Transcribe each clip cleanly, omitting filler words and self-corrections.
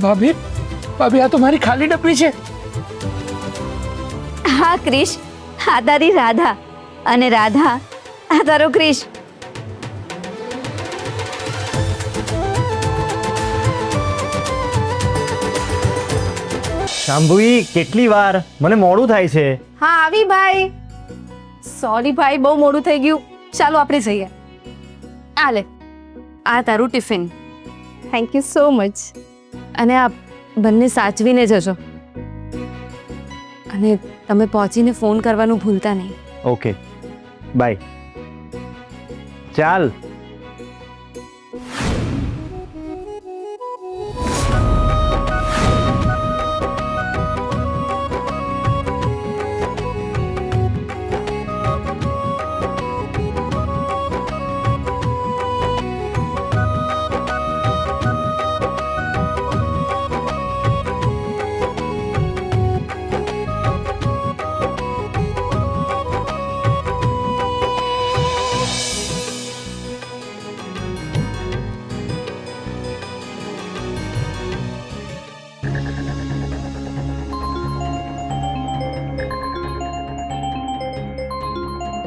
ભાભી ભાભી આ તો મારી ખાલી ડબ્બી છે. હા ક્રિશ, આ તારી રાધા અને રાધા આ તારો ક્રિશ. શાંભવી, કેટલી વાર? મને મોડું થાય છે. હા આવી ભાઈ. સોરી ભાઈ, બહુ મોડું થઈ ગયું. ચાલો આપણે જઈએ. આ લે, આ તારું tiffin. Thank you so much. અને આ બંને સાચવીને જજો. અને તમે પહોંચીને ફોન કરવાનું ભૂલતા નહીં. Okay, bye. ચાલ.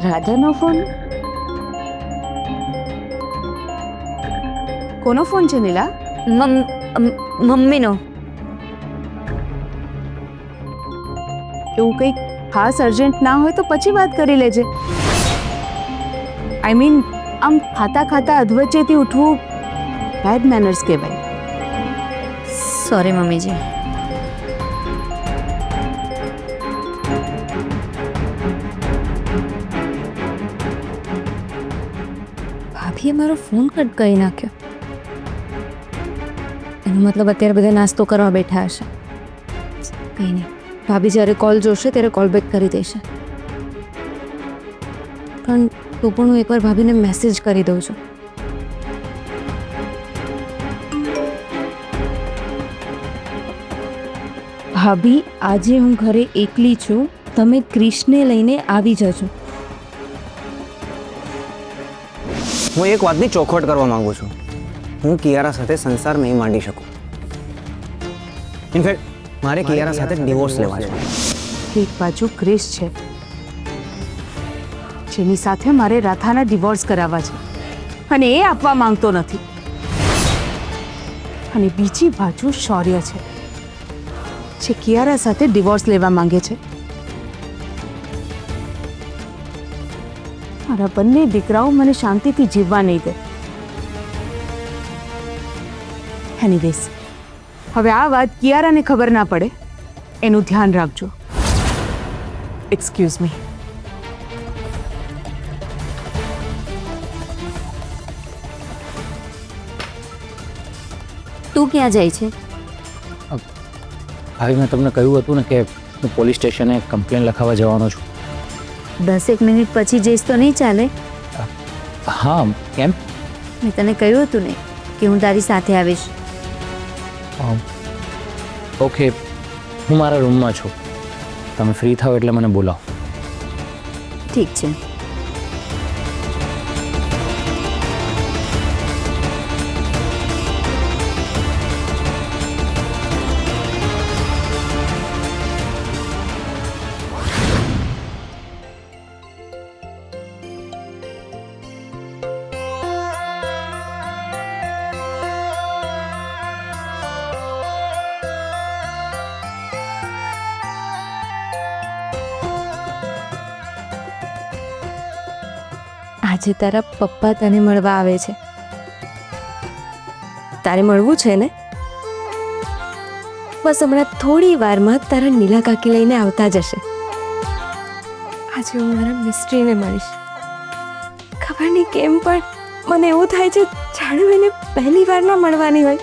રાધાનો ફોન? કોનો ફોન છે નીલા? મમ્મીનો. એવું કંઈક ખાસ અર્જન્ટ ના હોય તો પછી વાત કરી લેજે. આઈ મીન, આમ ખાતા ખાતા અધવચ્ચેથી ઉઠવું બેડ મેનર્સ કહેવાય. સોરી મમ્મીજી. ભાભીએ મારો ફોન કટ કરી નાખ્યો. એનો મતલબ અત્યારે બધા નાસ્તો કરવા બેઠા હશે. કંઈ નહીં, ભાભી જ્યારે કોલ જોશે ત્યારે કોલ બેક કરી દેશે. પણ તો પણ હું એકવાર ભાભીને મેસેજ કરી દઉં છું. ભાભી, આજે હું ઘરે એકલી છું, તમે ક્રિશને લઈને આવી જજો. હું એક વાતની ચોખવટ કરવા માંગુ છું. હું કિયારા સાથે સંસાર નહીં માંડી શકું. ઇનફેક્ટ મારે કિયારા સાથે ડિવોર્સ લેવા છે. એક બાજુ ક્રિશ છે જેની સાથે મારે રાધાના ડિવોર્સ કરાવવા છે અને એ આપવા માંગતો નથી. અને બીજી બાજુ શૌર્ય છે જે કિયારા સાથે ડિવોર્સ લેવા માંગે છે. મારા બંને દીકરાઓ મને શાંતિથી જીવવા નહીં દે. એનીવેઝ, હવે આ વાત કિયારાને ખબર ના પડે એનું ધ્યાન રાખજો. Excuse me. તું ક્યાં જાય છે? ભાઈ મેં તમને કહ્યું હતું ને કે હું પોલીસ સ્ટેશને કમ્પ્લેન લખાવવા જવાનો છું. 10 મિનિટ પછી જઈશ તો નહીં ચાલે? હા, કેમ? મેં તને કહ્યું હતું ને કે હું તારી સાથે આવીશ. ઓકે, હું મારા રૂમમાં છું. તમે ફ્રી થાઓ એટલે મને બોલાવો. ઠીક છે. આજે તારા પપ્પા તને મળવા આવે છે. તારે મળવું છે ને? બસ હમણાં થોડી વારમાં તારા નીલા કાકી લઈને આવતા જશે. આજે હું મારા મિસ્ત્રીને મળીશ. ખબર નહીં કેમ પણ મને એવું થાય છે જાણે એને પહેલી વાર ના મળવાની હોય.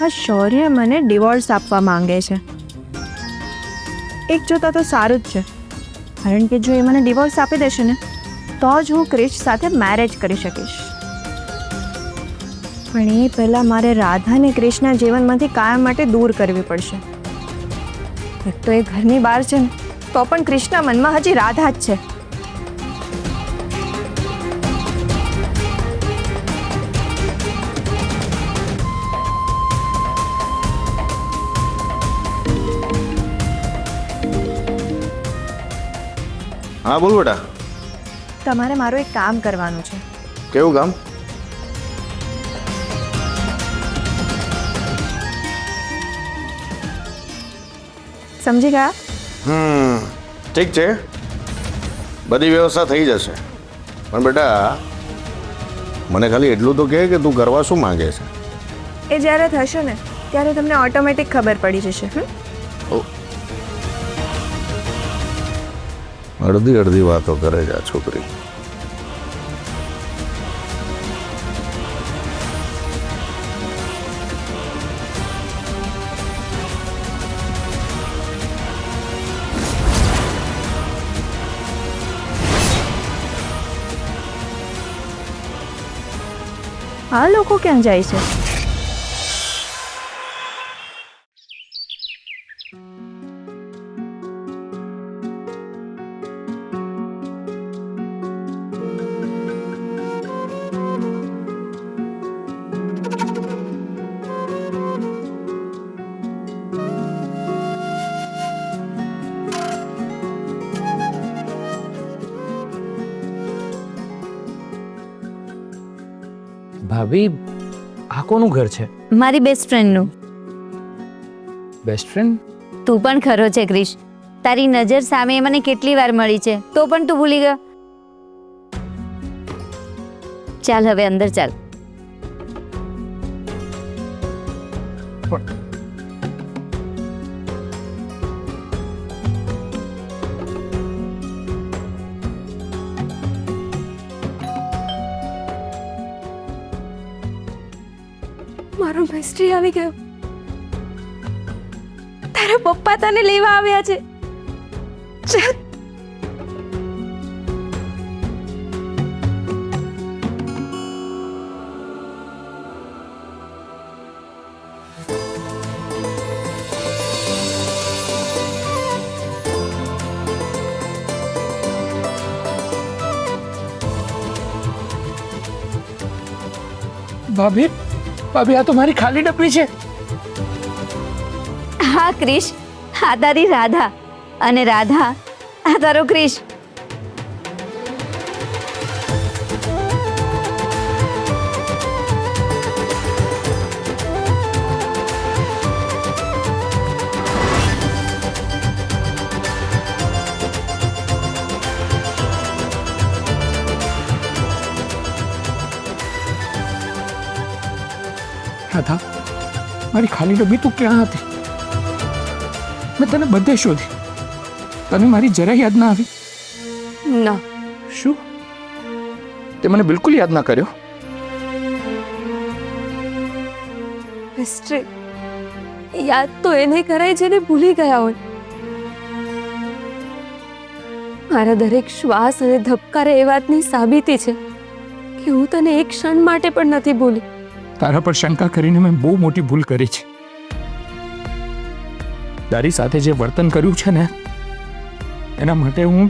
આ શૌર્ય મને ડિવોર્સ આપવા માંગે છે. એક જોતા તો સારું જ છે, કારણ કે જો એ મને ડિવોર્સ આપી દેશે ને તો જ હું ક્રિશ સાથે મેરેજ કરી શકીશ. પણ એ પહેલાં મારે રાધાને ક્રિશના જીવનમાંથી કાયમ માટે દૂર કરવી પડશે. એક તો એ ઘરની બહાર છે ને તો પણ ક્રિશના મનમાં હજી રાધા જ છે. હા બોલ બેટા. તમારે મારું એક કામ કરવાનું છે. કેવું કામ? સમજી ગયા? ઠીક છે, બધી વ્યવસ્થા થઈ જશે. પણ બેટા મને ખાલી એટલું તો કહે કે તું કરવા શું માંગે છે? એ જ્યારે થશે ને ત્યારે તમને ઓટોમેટિક ખબર પડી જશે. અડધી અડધી વાતો કરે છે આ છોકરી. આ લોકો ક્યાં જાય છે? ભાભી, આ કોનું ઘર છે? મારી બેસ્ટ ફ્રેન્ડનું. Best friend? તું પણ ખરો છે ક્રિશ. તારી નજર સામે એ મને કેટલી વાર મળી છે, તો પણ તું ભૂલી ગયો. ચાલ હવે અંદર ચાલ. મારો મિસ્ટ્રી આવી ગયો. તારા પપ્પા તને લેવા આવ્યા છે. ચાલ. ભાભી, ભાભી આ તો મારી ખાલી ડબ્બી છે. હા ક્રિશ, આ તારી રાધા અને રાધા આ તારો ક્રિશ. રાધા, મારી ખાલી ડબ્બી તું ક્યાં હતી? મેં તને બધે શોધી, તને મારી જરા યાદ ના આવી? ના. શું? તે મને બિલકુલ યાદ ના કર્યો? મિસ્ટ્રી યાદ તો એને કરાય જેને ભૂલી ગયા હોય. મારા દરેક શ્વાસ અને ધબકારે એ વાતની સાબિતી છે કે હું તને એક ક્ષણ માટે પણ નથી ભૂલી. તારા પર શંકા કરીને મેં બહુ મોટી ભૂલ કરી છે. તારી સાથે જે વર્તન કર્યું છે ને એના માટે હું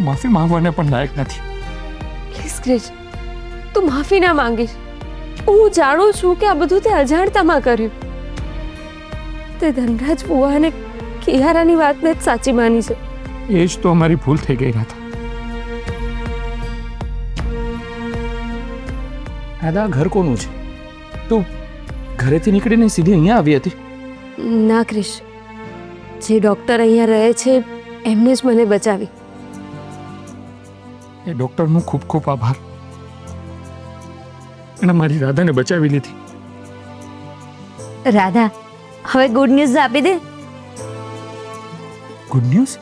માફી માંગવાને પણ લાયક નથી. પ્લીઝ ક્રિશ, તું માફી ના માંગીશ. હું જાણું છું કે આ બધું તે અજાણતામાં કર્યું. તે ધનરાજ બુઆ અને કિયારાની વાતને જ સાચી માની છે. એ જ તો અમારી ભૂલ થઈ ગઈ હતા. દાદા, ઘર કોનું છે? તું ઘરેથી નીકળીને સીધી અહીંયા આવી હતી? ના ક્રિશ, જે ડોક્ટર અહીંયા રહે છે એમને જ મને બચાવી. એ ડોક્ટરનો ખૂબ ખૂબ આભાર. એણે મારી રાધાને બચાવી લીધી. રાધા, હવે ગુડ ન્યૂઝ આપી દે. Good news?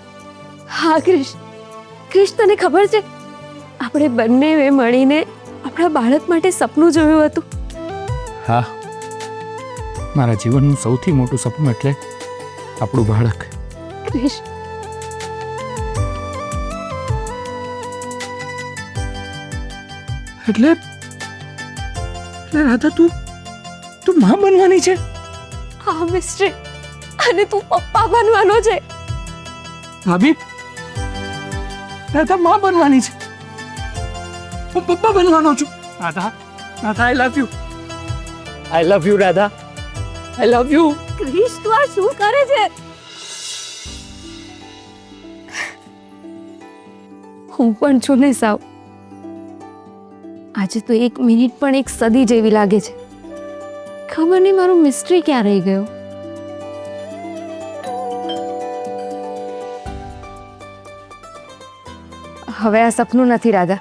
હા ક્રિશ, ક્રિશ તને ખબર છે આપણે બંને મળીને આપણા બાળક માટે સપનું જોયું હતું. હા, મારા જીવનનું સૌથી મોટું સપનું એટલે આપણું બાળક. ક્રિશ, એટલે રાધા, તું માં બનવાની છે? હા મિસ્ટ્રી, અને તું પપ્પા બનવાનો છે. ભાભી, રાધા માં બનવાની છે. હું પપ્પા બનવાનો છું. Radha, Radha, I love you. I love you Radha. I love you. Krish, તું આ શું કરે છે? હું પણ છું ને સાવ. આજે તો 1 મિનિટ પણ એક સદી જેવી લાગે છે. ખબર નહીં મારો મિસ્ટ્રી ક્યાં રહી ગયો. હવે આ સપનું નથી રાધા,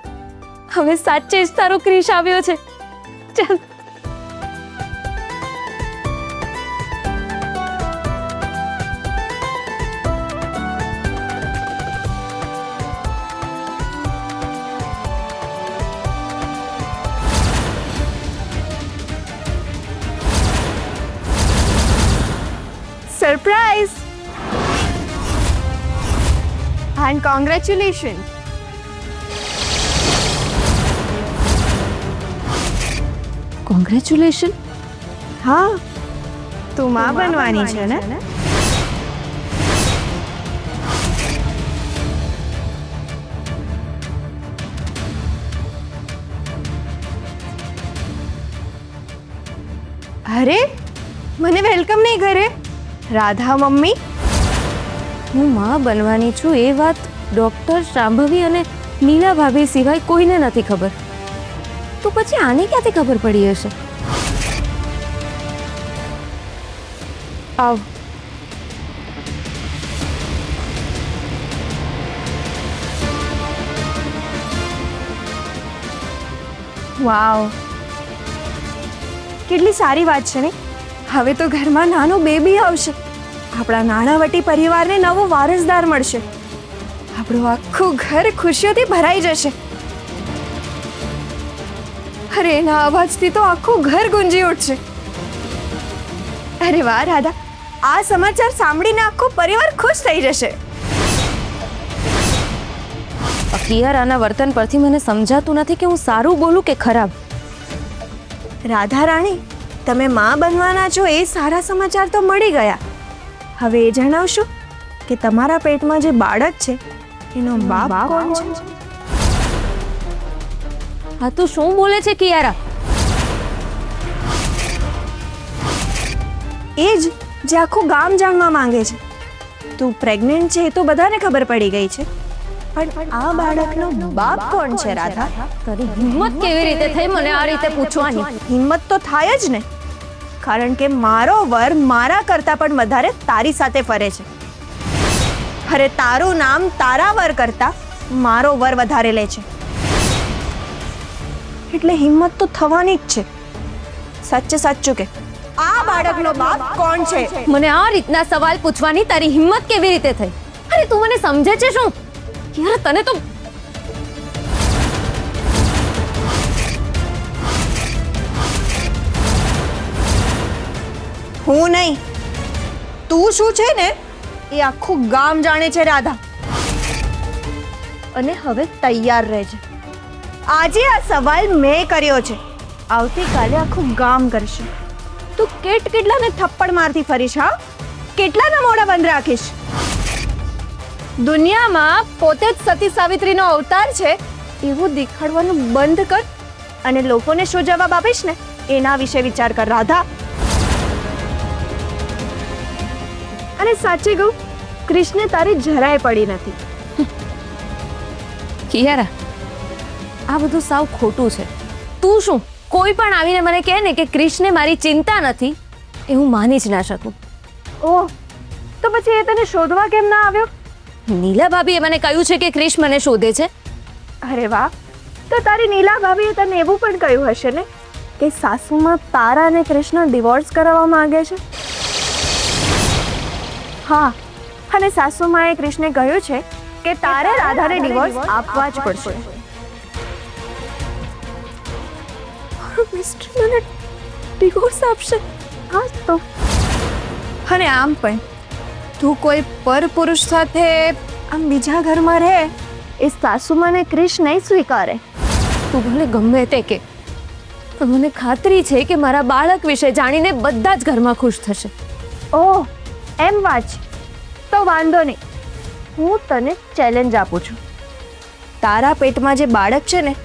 હવે સાચે જ તારો ક્રિશ આવ્યો છે. ચાલ. Surprise and congratulation. કોંગ્રેચ્યુલેશન. હા, તું માં બનવાની છે ને? અરે, મને વેલકમ નહીં કરે રાધા મમ્મી. હું માં બનવાની છું એ વાત ડૉક્ટર શાંભવી અને નીલા ભાભી સિવાય કોઈને નથી ખબર. તો પછી આને ક્યાંથી ખબર પડી હશે? આવ. વાવ, કેટલી સારી વાત છે ને. હવે તો ઘરમાં નાનો બેબી આવશે. આપણા નાણાવટી પરિવારને નવો વારસદાર મળશે. આપણું આખું ઘર ખુશીઓથી ભરાઈ જશે. અરે, એના અવાજથી તો આખું ઘર ગુંજી ઉઠશે. અરે વાહ રાધા, આ સમાચાર સાંભળીને આખો પરિવાર ખુશ થઈ જશે. કિયારાના વર્તન પરથી મને સમજાતું નથી કે હું સારું બોલું કે ખરાબ. રાધા રાણી, તમે માં બનવાના છો એ સારા સમાચાર તો મળી ગયા. હવે એ જણાવશો કે તમારા પેટમાં જે બાળક છે એનો બાપ કોણ છે? હા, તું શું બોલે છે કિયારા? એ જ જે આખું ગામ જાણવા માંગે છે. તું પ્રેગ્નન્ટ છે એ તો બધાને ખબર પડી ગઈ છે, પણ આ બાળકનો બાપ કોણ છે રાધા? તારી હિંમત કેવી રીતે થઈ મને આ રીતે પૂછવાની? હિંમત તો થાય જ ને, કારણ કે મારો વર મારા કરતાં પણ વધારે તારી સાથે ફરે છે. અરે, તારું નામ તારા વર કરતાં મારો વર વધારે લે છે, એટલે હિંમત તો થવાની જ છે. સાચે સાચું કે આ બાળકનો બાપ કોણ છે? મને આ રીતના સવાલ પૂછવાની તારી હિંમત કેવી રીતે થઈ? અરે, તું મને સમજે છે શું? યાર, તને તો હું નહીં, તું શું છે ને એ આખું ગામ જાણે છે રાધા. અને હવે તૈયાર રહેજે. આજે આ સવાલ મેં કર્યો છે, આવતીકાલે આખું ગામ કરશે. તું કેટલાને થપ્પડ મારતી ફરીશ? હા, કેટલાના મોઢા બંધ રાખીશ? દુનિયામાં પોતે જ સતી સાવિત્રીનો અવતાર છે એવું દેખાડવાનું બંધ કર અને લોકોને શું જવાબ આપીશ ને એના વિશે વિચાર કર રાધા. અને સાચે કહું, કૃષ્ણે તારી જરાય પડી નથી. કિયારા, આ બધું સાવ ખોટું છે. તું શું કોઈ પણ આવીને મને કહે ને કે કૃષ્ણને મારી ચિંતા નથી, એ હું માની જ ના શકું. ઓહ, તો પછી એ તને શોધવા કેમ ના આવ્યો? નીલા ભાભીએ મને કહ્યું છે કે ક્રિશ મને શોધે છે. અરે વાહ, તો તારી નીલા ભાભીએ તને એવું પણ કહ્યું હશે ને કે સાસુમાં તારા અને કૃષ્ણ ડિવોર્સ કરાવવા માંગે છે? હા, અને સાસુમાએ કૃષ્ણે કહ્યું છે કે તારે રાધાને ડિવોર્સ આપવા જ પડશે. મિસ્ટર મને ડિવોર્સ આપશે? હા તો. અને આમ પણ તું કોઈ પરપુરુષ સાથે આમ બીજા ઘરમાં રહે એ સાસુમાને ક્રિશ નહીં સ્વીકારે. તું ભલે ગમે તે કે, પણ મને ખાતરી છે કે મારા બાળક વિશે જાણીને બધા જ ઘરમાં ખુશ થશે. ઓહ, એમ વાત છે. તો વાંધો નહીં, હું તને ચેલેન્જ આપું છું. તારા પેટમાં જે બાળક છે ને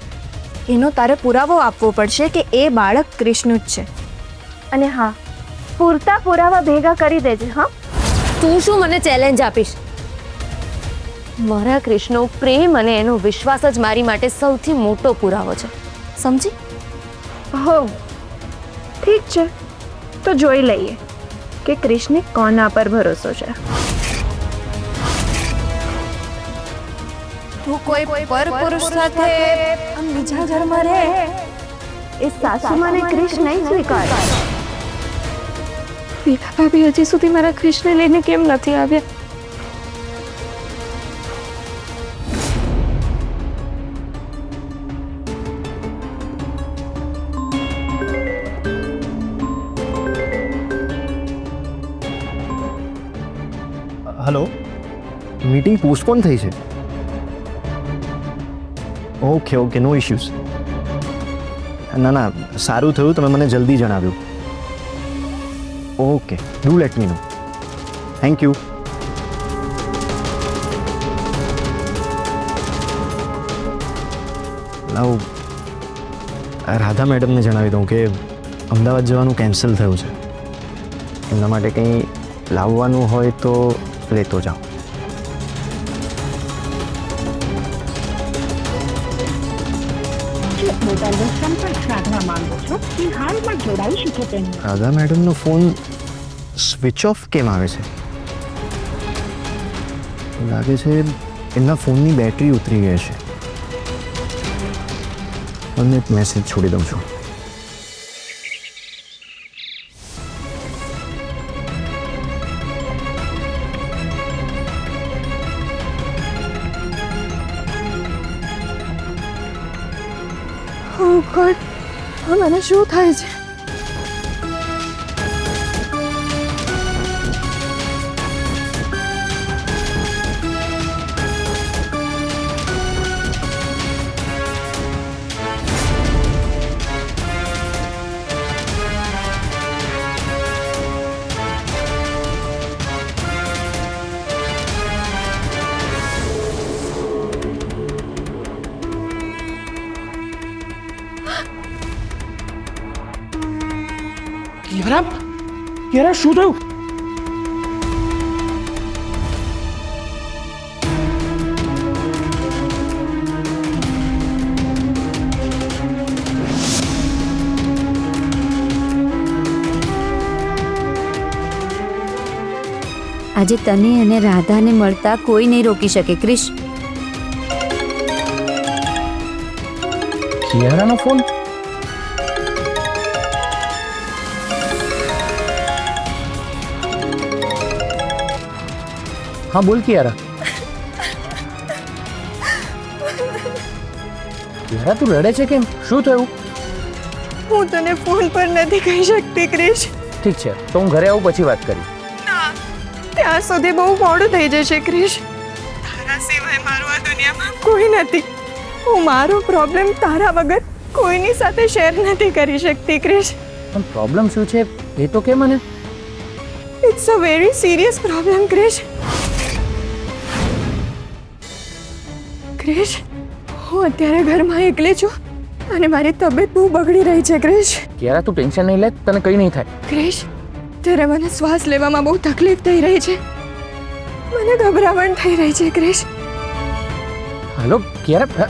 એનો તારે પુરાવો આપવો પડશે કે એ બાળક કૃષ્ણનું જ છે. અને હા, પૂરતા પુરાવા ભેગા કરી દેજે. હા, તું શું મને ચેલેન્જ આપીશ? મારા કૃષ્ણનો પ્રેમ અને એનો વિશ્વાસ જ મારી માટે સૌથી મોટો પુરાવો છે, સમજી? હો ઠીક છે, તો જોઈ લઈએ કે ક્રિશને કોના પર ભરોસો છે. તું કોઈ પરપુરુષ સાથે બીજા ઘરમાં રહે એ સાસુમાને ક્રિશ નહીં સ્વીકારે. પીલા ભાભી હજી સુધી મારા કૃષ્ણ લઈને કેમ નથી આવ્યા? હલો, મીટિંગ પોસ્ટપોન થઈ છે. Okay okay, no issues. ના ના, સારું થયું તમે મને જલ્દી જણાવ્યું. Okay, do let me know. Thank you. લાવ રાધા મેડમને જણાવી દઉં કે અમદાવાદ જવાનું કેન્સલ થયું છે. એમના માટે કંઈ લાવવાનું હોય તો લેતો જાઓ. રાધા મેડમનો ફોન સ્વિચ ઓફ કેમ આવે છે? લાગે છે એમના ફોનની બેટરી ઉતરી ગઈ છે. અને એક મેસેજ છોડી દઉં છું. ઓ ગોડ, મને શું થાય છે? યાર શું થયું? આજે તને અને રાધાને મળતા કોઈ નહીં રોકી શકે ક્રિશ. કિયારાનો ફોન? હા બોલ કિયારા. કિયારા તું રડે છે કેમ? શું થયું? હું તને ફોન પર નથી કહી શકતી ક્રિશ. ઠીક છે, તો હું ઘરે આવું પછી વાત કરી. ત્યાં સુધી બહુ મોડું થઈ જશે ક્રિશ. તારા સિવાય મારું આ દુનિયામાં કોઈ નથી. હું મારો પ્રોબ્લેમ તારા વગર કોઈની સાથે શેર નથી કરી શકતી ક્રિશ. પણ પ્રોબ્લેમ શું છે એ તો કે મને. It's a very serious problem Krish. Krish, હું અત્યારે ઘરમાં એકલી છું અને મારી તબિયત બહુ બગડી રહી છે ક્રિશ. કિયારા તું ટેન્શન નહીં લે, તને કંઈ નહીં થાય. ક્રિશ, ત્યારે મને શ્વાસ લેવામાં બહુ તકલીફ થઈ રહી છે. મને ગભરામણ થઈ રહી છે ક્રિશ. હાલો કિયારા.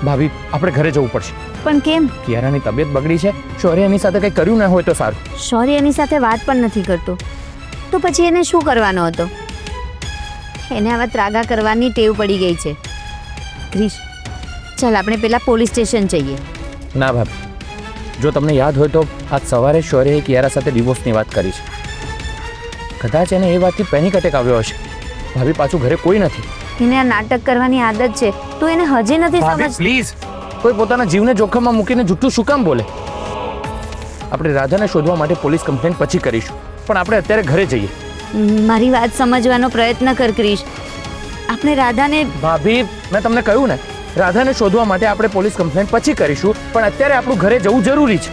ભાભી આપણે ઘરે જવું પડશે. પણ કેમ? કિયારાની તબિયત બગડી છે. શૌર્ય એની સાથે કંઈ કર્યું ના હોય તો સારું. શૌર્ય એની સાથે વાત પણ નથી કરતો, તો પછી એને શું કરવાનો હતો? એને આવા ત્રાગા કરવાની ટેવ પડી ગઈ છે. ક્રિશ, ચાલ આપણે પેલા પોલીસ સ્ટેશન જઈએ. ના ભાભી, જો તમને યાદ હોય તો આજ સવારે શૌર્યએ કિયારા સાથે ડિવોર્સની વાત કરી છે. કદાચ એને એ વાતથી પેનિક એટેક આવ્યો હશે. ભાભી પાછું ઘરે કોઈ નથી. એને આ નાટક કરવાની આદત છે, તો એને હજી નથી ભાભી સમજ. પ્લીઝ, કોઈ પોતાના જીવને જોખમમાં મૂકીને જૂઠું શું કામ બોલે? આપણે રાધાને શોધવા માટે પોલીસ કમ્પ્લેન્ટ પછી કરીશું, પણ આપણે અત્યારે ઘરે જઈએ. મારી વાત સમજવાનો પ્રયત્ન કર ક્રિશ. આપણે રાધાને. ભાભી, મેં તમને કહ્યું ને, રાધાને શોધવા માટે આપણે પોલીસ કમ્પ્લેન્ટ પછી કરીશું, પણ અત્યારે આપણું ઘરે જવું જરૂરી છે.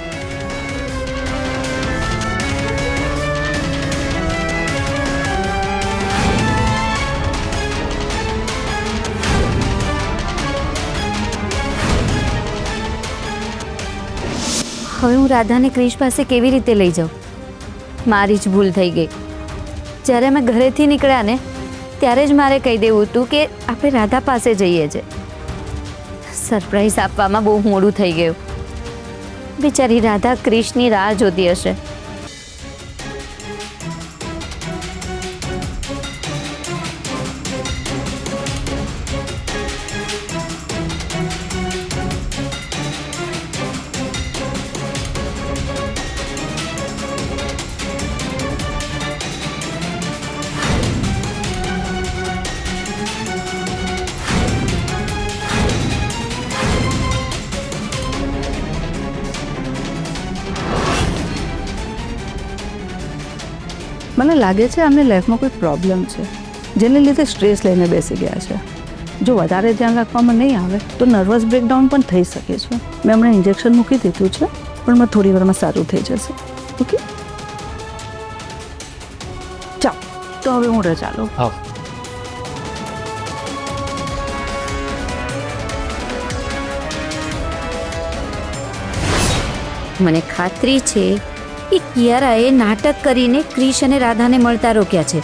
હવે હું રાધાને ક્રિશ પાસે કેવી રીતે લઈ જાઉં? મારી જ ભૂલ થઈ ગઈ. જ્યારે અમે ઘરેથી નીકળ્યા ને ત્યારે જ મારે કહી દેવું હતું કે આપણે રાધા પાસે જઈએ છે. સરપ્રાઈઝ આપવામાં બહુ મોડું થઈ ગયું. બિચારી રાધા ક્રિશની રાહ જોતી હશે. મને લાગે છે આમને લાઈફમાં કોઈ પ્રોબ્લેમ છે જેને લીધે સ્ટ્રેસ લઈને બેસી ગયા છે. જો વધારે ધ્યાન રાખવામાં નહીં આવે તો નર્વસ બ્રેકડાઉન પણ થઈ શકે છે. મેં હમણાં ઇન્જેક્શન મૂકી દીધું છે પણ મેં થોડી વારમાં સારું થઈ જશે. ઓકે, ચાલો તો હવે હું રજા લઉં. હા. મને ખાતરી છે કે કિયારાએ નાટક કરીને ક્રિશ અને રાધાને મળતા રોક્યા છે.